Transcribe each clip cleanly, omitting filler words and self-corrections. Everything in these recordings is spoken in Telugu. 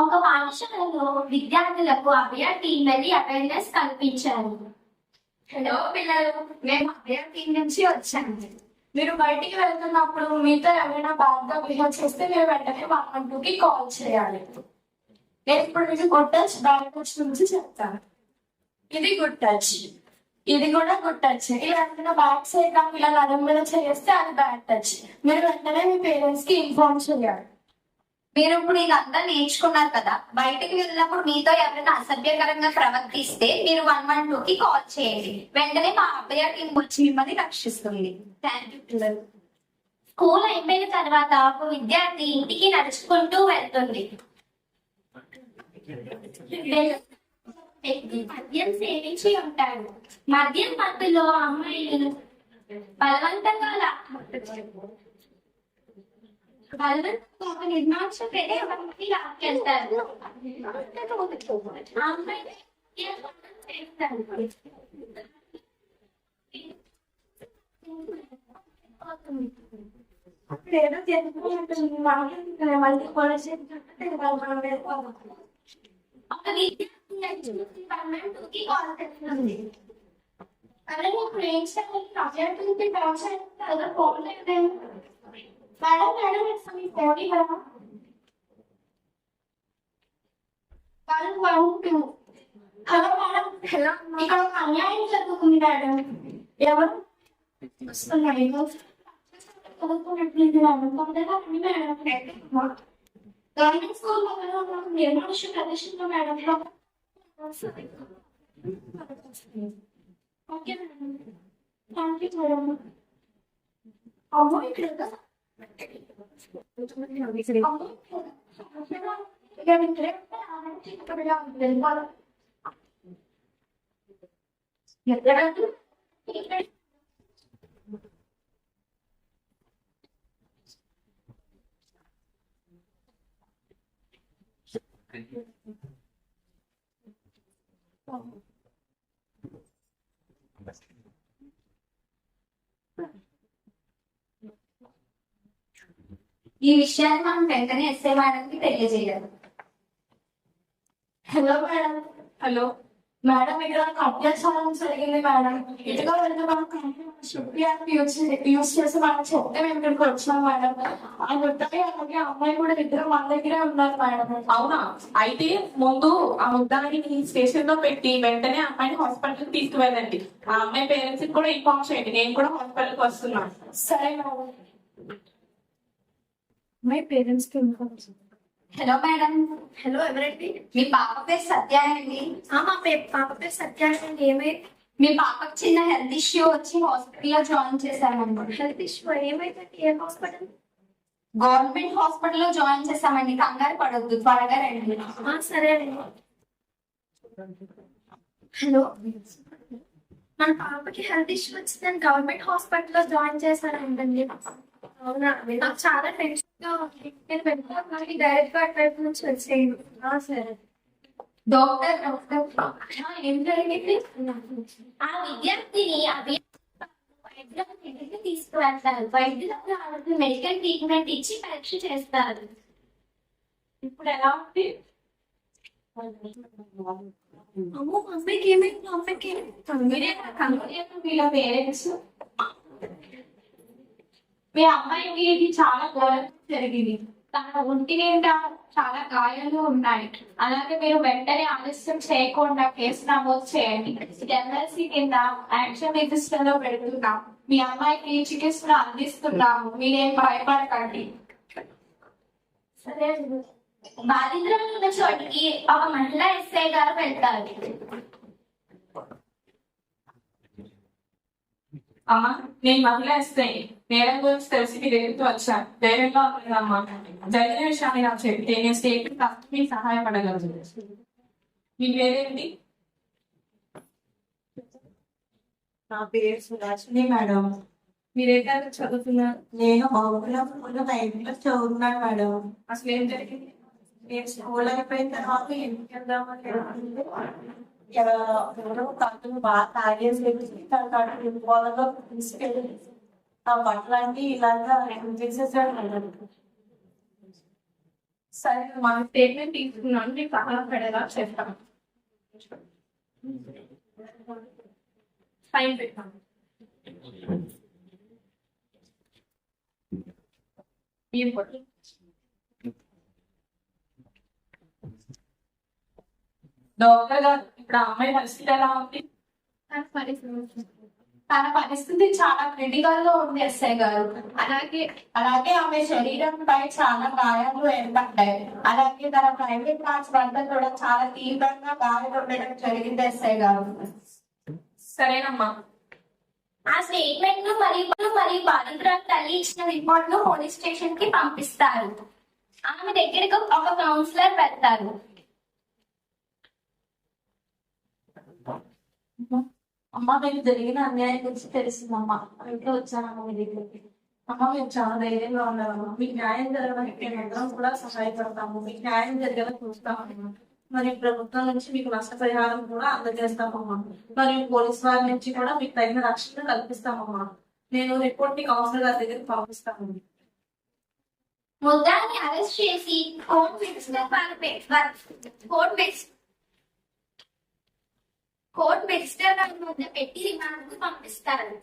ఒక పాఠశాలలో విద్యార్థులకు అభయ టీం వెళ్ళి అవేర్నెస్ కల్పించారు. హలో పిల్లలు, మేము అభయ టీం నుంచి వచ్చాము. మీరు బయటికి వెళ్తున్నప్పుడు మీతో ఎవరైనా బాగా బిహేవ్ చేస్తే మీరు వెంటనే 112కి కాల్ చేయాలి. నేను ఇప్పుడు మీకు గుడ్ టచ్ బ్యాడ్ టచ్ నుంచి చెప్తాను. ఇది గుడ్ టచ్, ఇది కూడా గుడ్ టచ్. ఇలా ఏదైనా బ్యాక్ సైడ్ నా పిల్లలు అరం మీద చేస్తే అది బ్యాడ్ టచ్. మీరు వెంటనే మీ పేరెంట్స్ కి ఇన్ఫార్మ్ చేయాలి. మీరు ఇప్పుడు ఇదంతా నేర్చుకున్నారు కదా, బయటకు వెళ్ళినప్పుడు మీతో ఎవరైనా అసభ్యకరంగా ప్రవర్తిస్తే మీరు 112కి కాల్ చేయండి. వెంటనే మా అభయ టీం వచ్చి మిమ్మల్ని రక్షిస్తుంది. థ్యాంక్ యూ పిల్లలు. స్కూల్ అయిపోయిన తర్వాత ఒక విద్యార్థి ఇంటికి నడుచుకుంటూ వెళ్తుంది. వ్యక్తి మద్యం సేవించి ఉంటాడు. మద్యం మత్తులో అమ్మాయిలు బలవంతంగా నిర్మాణంగా ఎవరికి లాక్కెళ్తారు. అమ్మాయి ఏదో జరుగుతుంది మళ్ళీ ఒక విద్యార్థి కాల్ చేస్తుంది. అరే ఇప్పుడు ఏం చేయాలి? ఫోన్ లేదు. మేడం మేడం మీ ఫోన్ ఇవ్వరా? Hello madam. హలో, ఇక్కడ ఒక అన్యాయం జరుగుతుంది మేడం. ఎవరు వస్తున్నారు? చదువుకున్నట్లేదు మేడం. తొందరగా మేడం. గవర్నమెంట్ స్కూల్ నిర్మాణ ప్రదేశంలో madam. Okay madam, thank you madam. అమ్మో ఇక్కడ ఈ విషయాన్ని మనం వెంటనే ఎస్ఐ మేడంకి తెలియజేయాలి. Hello madam. హలో మేడం, ఇక్కడ అత్యాచారం జరిగింది మేడం. ఇటుగా వెళ్తే మనం యూజ్ చేసి మనం చెప్తే మేము ఇక్కడికి వచ్చినాం మేడం. ఆ ముద్దాయి అలాగే అమ్మాయి కూడా ఇద్దరు మన దగ్గరే ఉన్నారు మేడం. అవునా? అయితే ముందు ఆ ముద్దాయిని స్టేషన్ లో పెట్టి వెంటనే అమ్మాయిని హాస్పిటల్ తీసుకువెళ్ళండి. ఆ అమ్మాయి పేరెంట్స్ కూడా ఇన్ఫార్మ్ చేయండి. నేను కూడా హాస్పిటల్ కి వస్తున్నాను. సరే మేడం. మై పేరెంట్స్ కి ఇన్ఫార్మ్. Hello madam. హలో, ఎవరండి? మీ పాప పేరు సత్య అండి. మా పాప పేరు సత్య అండి. ఏమైంది? మీ పాపకు చిన్న హెల్త్ ఇష్యూ వచ్చి హాస్పిటల్లో జాయిన్ చేశామండి. హెల్త్ ఇష్యూ ఏమైందండి? ఏ హాస్పిటల్? గవర్నమెంట్ హాస్పిటల్లో జాయిన్ చేశామండి. కంగారు పడొద్దు, త్వరగా రండి. సరే అండి. హలో, మన పాపకి హెల్త్ ఇష్యూ వచ్చిందని గవర్నమెంట్ హాస్పిటల్లో జాయిన్ చేశారంటండి. అవునా? నాకు చాలా టెన్షన్ గా ఉంది. నేను వెళ్ళి డైరెక్ట్ గా అటువైపు నుంచి వచ్చేయండి. సరే డాక్టర్ ఏం జరిగింది? ఆ విద్యార్థిని వైద్యులకు ఇంటికి తీసుకువెళ్తారు. వైద్యులకు ఆవిడకి మెడికల్ ట్రీట్మెంట్ ఇచ్చి పరీక్ష చేస్తారు. ఇప్పుడు ఎలా ఉంది? అమ్మో, అమ్మాయికి ఏమైంది? అమ్మాయికి కంపెనీ వీళ్ళ పేరెంట్స్ మీ అమ్మాయికి ఇది చాలా ఘోరం జరిగింది. తన ఒంటి నిండా చాలా గాయాలు ఉన్నాయి. అలాగే మీరు వెంటనే ఆలస్యం చేయకుండా కేసు నమోదు చేయండి. ఎమ్మెల్సీ కింద యాక్షన్ రిజిస్టర్ లో పెడుతున్నాం. మీ అమ్మాయికి చికిత్సను అందిస్తున్నాము. మీరేం భయపడకండి. సరే. బాధితులు ఉన్న చోటికి ఒక మహిళా ఎస్ఐ గారు వెళ్తారు. అమ్మా, నేను మహిళ ఇస్తే నేరం గురించి తెలిసి మీరు ఎదుగుతూ వచ్చాను. ధైర్యంగా ఉంటుందమ్మా. జరిగిన విషయాన్ని నాకు చెప్తే నేను స్టేట్మెంట్ తప్ప మీకు సహాయపడగలను. మీ పేరేంటి? నా పేరు సుధాషిని మేడం. మీరు ఏ తరగతి చదువుతున్నారు? నేను చదువుతున్నాను మేడం. అసలు ఏం జరిగింది? నేను స్కూల్ అయిపోయిన తర్వాత ఎందుకు వెళ్దామని ఎవరో తను బాగా తాగేసి తను వాళ్ళలో తీసుకెళ్ళి ఆ బట్టలన్నీ ఇలాగా చేసేసాడు మేడం. సరే మా స్టేట్మెంట్ తీసుకున్నాను మీకు సహాయపడేలా చేస్తాను. సైన్ పెట్టాను. మీరు కొట్టు. డాక్టర్ గారు ఇప్పుడు ఆ అమ్మాయి పరిస్థితి ఎలా ఉంది? తన పరిస్థితి చాలా క్రిటికల్ గా ఉంది ఎస్ఐ గారు. అలాగే ఆమె శరీరంపై చాలా గాయాలు ఏర్పడ్డాయి. అలాగే తన ప్రైవేట్ పార్ట్స్ వద్ద కూడా చాలా తీవ్రంగా గాయాలు ఉండడం జరిగింది ఎస్ఐ గారు. సరేనమ్మా. ఆ స్టేట్మెంట్ ను మరియు బాధితురాలు తల్లి ఇచ్చిన రిపోర్ట్ ను పోలీస్ స్టేషన్ కి పంపిస్తారు. ఆమె దగ్గరకు ఒక కౌన్సిలర్ పెడతారు. అమ్మ మీకు జరిగిన అన్యాయం గురించి తెలిసిందమ్మా, అందుకే వచ్చానమ్మా మీ దగ్గరికి. అమ్మ మేము చాలా ధైర్యంగా ఉన్నామమ్మా, మీకు న్యాయం జరగడానికి మేమందరం కూడా సహాయపడతాము, మీకు న్యాయం జరిగేలా చూస్తామమ్మా. మరి ప్రభుత్వం నుంచి మీకు నష్టపరిహారం కూడా అందజేస్తామమ్మా. మరియు పోలీస్ వారి నుంచి కూడా మీకు తగిన రక్షణ కల్పిస్తామమ్మా. నేను రిపోర్ట్ ని కౌన్సిలర్ గారి దగ్గరికి పంపిస్తాను. ముద్దాన్ని అరెస్ట్ చేసి కోర్ట్ మెజిస్టర్ గారి వద్ద పెట్టి రిమాండ్ కు పంపిస్తారు.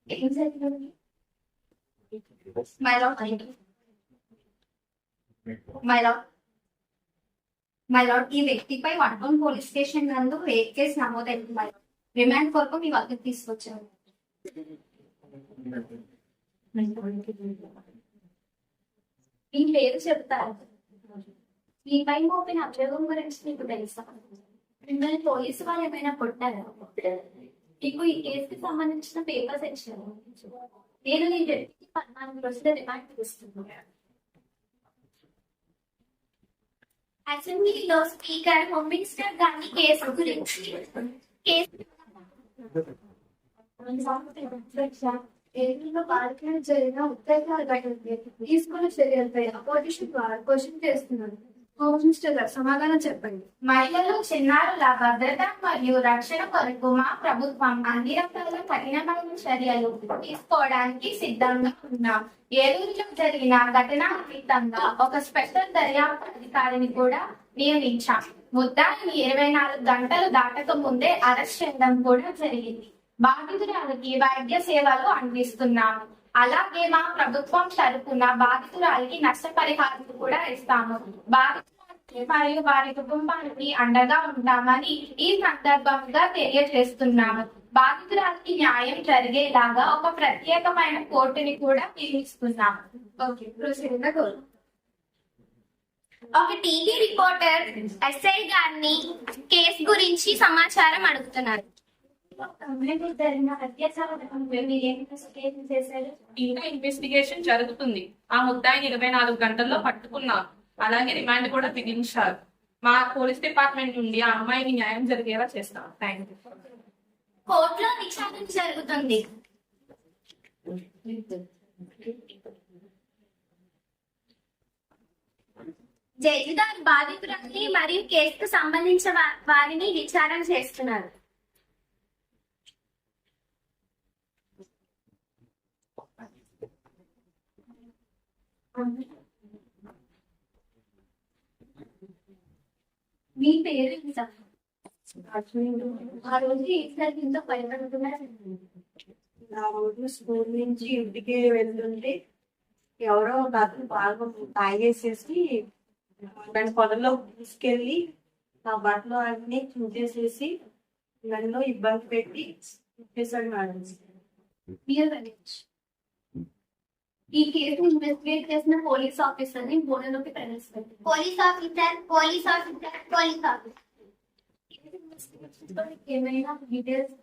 ఏం జరిగింది? మై లార్డ్, ఈ వ్యక్తిపై 1 పోలీస్ స్టేషన్ నందు రేప్ కేసు నమోదైంది. మై లార్డ్, రిమాండ్ కొరకు మీ వద్దకు తీసుకొచ్చారు. మీ పేరు చెప్తారు. మీపై మోపిన అభియోగం గురించి మీకు తెలుసా? మిమ్మల్ని పోలీసు వాళ్ళు ఏమైనా కొట్టారా? మీకు ఈ కేసుకి సంబంధించిన పేపర్స్ ఇచ్చారు. నేను ఈ వ్యక్తికి 14 రోజుల రిమాండ్ ఇస్తున్నాను. అసెంబ్లీలో స్పీకర్ హోమ్ మినిస్టర్ గారి కేసు గురించి ఏపీలో పార్టీలో జరిగిన ఉత్తేజాల ఘటనకి తీసుకున్న చర్యలపై అపోజిషన్ ద్వారా క్వశ్చన్ చేస్తున్నారు. హోమ్ మినిస్టర్ గారు సమాధానం చెప్పండి. మహిళలు, చిన్నారుల భద్రత మరియు రక్షణ కొరకు మా ప్రభుత్వం అన్ని రకాల కఠినమైన చర్యలు తీసుకోవడానికి సిద్ధంగా ఉన్నాం. ఏలూరులో జరిగిన ఘటన నిమిత్తంగా ఒక స్పెషల్ దర్యాప్తు అధికారిని కూడా నియమించాం. ముద్దాయిని 24 గంటలు దాటక ముందే అరెస్ట్ చేయడం కూడా జరిగింది. బాధితురాలకి వైద్య సేవలు అందిస్తున్నాము. అలాగే మా ప్రభుత్వం తరపున బాధితురాలికి నష్టపరిహారం కూడా ఇస్తాము. బాధితురాలికి మరియు వారి కుటుంబానికి అండగా ఉంటామని ఈ సందర్భంగా తెలియజేస్తున్నాము. బాధితురాలికి న్యాయం జరిగేలాగా ఒక ప్రత్యేకమైన కోర్టుని కూడా నిర్మిస్తున్నాము. ఓకే, ప్రొసీడింగ్ కోరు. ఒక టీవీ రిపోర్టర్ ఎస్ఐ గారిని కేసు గురించి సమాచారం అడుగుతున్నారు. ఇంకా ఇన్వెస్టిగేషన్ జరుగుతుంది. ఆ ముద్దాయిని 24 గంటల్లో పట్టుకున్నారు. అలాగే రిమాండ్ కూడా విధించారు. మా పోలీస్ డిపార్ట్మెంట్ నుండి ఆ అమ్మాయికి న్యాయం జరిగేలా చేస్తాం. Thank you. కోర్టులో విచారణ జరుగుతుంది. జడ్జి గారు బాధితురాలిని మరియు కేసుకు సంబంధించిన వారిని విచారణ చేస్తున్నారు. మీ పేరు ఎంత? ఆ రోజు ఏం జరిగిందో భయపడుతున్నారు. ఆ రోజు స్కూల్ నుంచి ఇంటికి వెళ్తుంటే ఎవరో ఒక అతను బాగా తాగేసేసి నన్ను పొలంలో తీసుకెళ్ళి నా బట్టలు అన్ని చించేసేసి నన్ను ఇబ్బంది పెట్టి చెప్పేశాడు మేడం. ఈ కేసు ఇన్వెస్టిగేట్ చేసిన పోలీస్ ఆఫీసర్ ని బోర్డులోకి ప్రవేశపెట్టారు. పోలీస్ ఆఫీసర్ ఏమైనా డీటెయిల్స్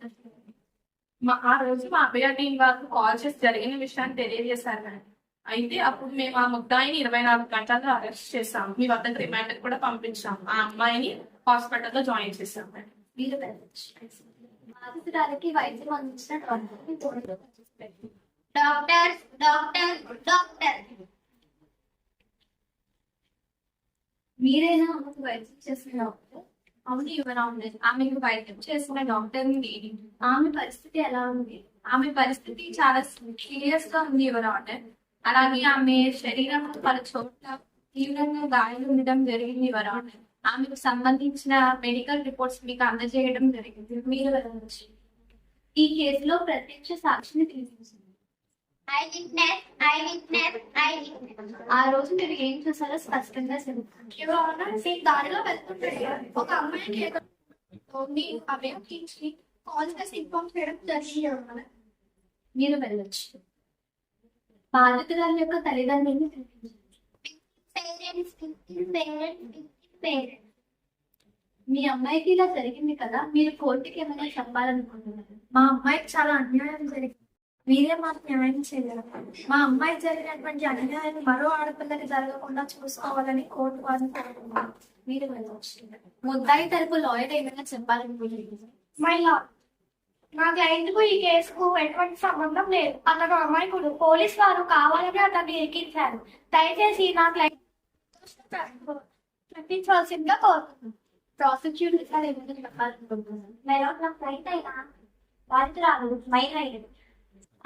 ఆ రోజు మా అభయాన్ని వాళ్ళకు కాల్ చేసి జరిగిన విషయాన్ని తెలియజేశారు మేడం. అయితే అప్పుడు మేము ఆ ముద్దాయిని 24 గంటల్లో అరెస్ట్ చేసాం. మీ వద్దకు రిమాండ్ కూడా పంపించాం. ఆ అమ్మాయిని హాస్పిటల్లో జాయిన్ చేసాం మేడం. మీరు బాధితురాలకి వైద్యం అందించిన డాక్టర్ మీరైనా ఆమెకు వైద్యం చేసిన డాక్టర్? అవును యువర్ ఆనర్, ఆమెకు వైద్యం చేసిన డాక్టర్ నేను. ఆమె పరిస్థితి ఎలా ఉంది? ఆమె పరిస్థితి చాలా సీరియస్ గా ఉంది యువర్ ఆనర్. అలాగే ఆమె శరీరం పలు చోట్ల తీవ్రంగా గాయాలు ఉండడం జరిగింది యువర్ ఆనర్. ఆమెకు సంబంధించిన మెడికల్ రిపోర్ట్స్ మీకు అందజేయడం జరిగింది. మీరు వెళ్ళవచ్చు. ఈ కేసులో ప్రత్యక్ష సాక్షిని తీసుకుంది. ఆ రోజు మీరు ఏం చూసారో స్పష్టంగా చెబుతాను. యువర్ ఆనర్, నేను దారిలో వెళ్తుంటే ఒక అమ్మాయికి ఏదో అభ్యర్థించి కాల్ చేసి ఇన్ఫార్మ్ చేయడం జరిగింది యువర్ ఆనర్. మీరు వెళ్ళొచ్చు. బాధితురాల యొక్క తల్లిదండ్రులను మీ అమ్మాయికి ఇలా జరిగింది కదా, మీరు కోర్టుకి ఏమైనా చెప్పాలనుకుంటున్నారు? మా అమ్మాయికి చాలా అన్యాయం జరిగింది. మీరే మాకు న్యాయం చేయగలరు. మా అమ్మాయి జరిగినటువంటి అన్యాయం మరో ఆడపిల్లకి జరగకుండా చూసుకోవాలని కోర్టు వారిని కోరుతున్నాను. మీరు వెళ్ళవచ్చు. ముద్దాయి తరపు లాయర్ ఏమైనా చెప్పాలనుకుంటున్నారు? మై లార్డ్, నా క్లయింట్ కు ఈ కేసుకు ఎటువంటి సంబంధం లేదు. అతను అమాయకుడు. పోలీస్ వారు కావాలని అతన్ని ఎక్కించారు. దయచేసి నా క్లయింట్ ప్రకటించవలసిందిగా కోరుతున్నాను. ప్రాసిక్యూటర్ సార్ ఏమైనా చెప్పాలనుకుంటున్నారు? నా ఫ్లైట్ అయినా బాధితురాలు మైనర్ అయ్యింది.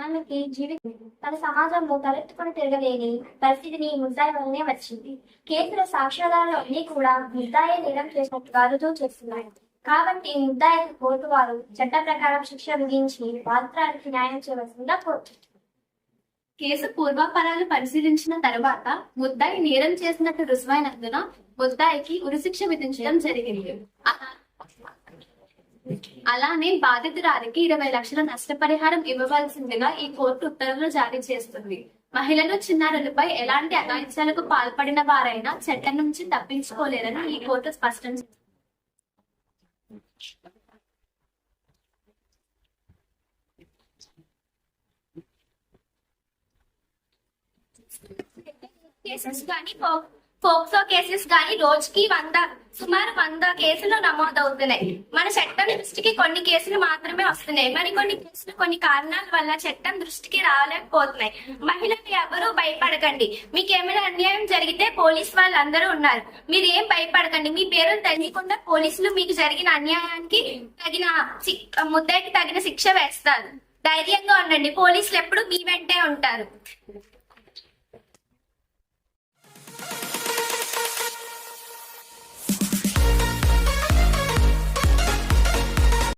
ఆమెకి జీవితం తన సమాజంలో తలెత్తుకొని తిరగలేని పరిస్థితిని ముద్దాయి వల్లనే వచ్చింది. కేసుల సాక్ష్యాధారాలు అన్ని కూడా ముద్దాయే నేరం చేసినట్టుగా రుజువు చేస్తున్నాయి. కాబట్టి ముద్దాయి కోర్టు వారు చట్ట ప్రకారం శిక్ష విధించి బాధితురాలికి న్యాయం చేయవలసిందిగా కోరుతున్నారు. కేసు పూర్వాపరాలు పరిశీలించిన తర్వాత ముద్దాయి నేరం చేసినట్టు రుజువైనందున ముద్దాయికి ఉరిశిక్ష విధించడం జరిగింది. అలానే బాధితురాలికి 20 లక్షల నష్టపరిహారం ఇవ్వవలసిందిగా ఈ కోర్టు ఉత్తర్వులు జారీ చేస్తుంది. మహిళలు, చిన్నారులపై ఎలాంటి అఘాయిత్యాలకు పాల్పడిన వారైనా చట్టం నుంచి తప్పించుకోలేరని ఈ కోర్టు స్పష్టం చేసింది. కేసెస్ కానీ పోక్సో కేసెస్ కానీ రోజుకి సుమారు 100 కేసులు నమోదవుతున్నాయి. మన చట్టం దృష్టికి కొన్ని కేసులు మాత్రమే వస్తున్నాయి. మరికొన్ని కేసులు కొన్ని కారణాల వల్ల చట్టం దృష్టికి రాలేకపోతున్నాయి. మహిళలు ఎవరూ భయపడకండి. మీకు ఏమైనా అన్యాయం జరిగితే పోలీస్ వాళ్ళు అందరూ ఉన్నారు. మీరు ఏం భయపడకండి. మీ పేరును తెలియకుండా పోలీసులు మీకు జరిగిన అన్యాయానికి ముద్దాయికి తగిన శిక్ష వేస్తారు. ధైర్యంగా ఉండండి. పోలీసులు ఎప్పుడు మీ వెంటే ఉంటారు.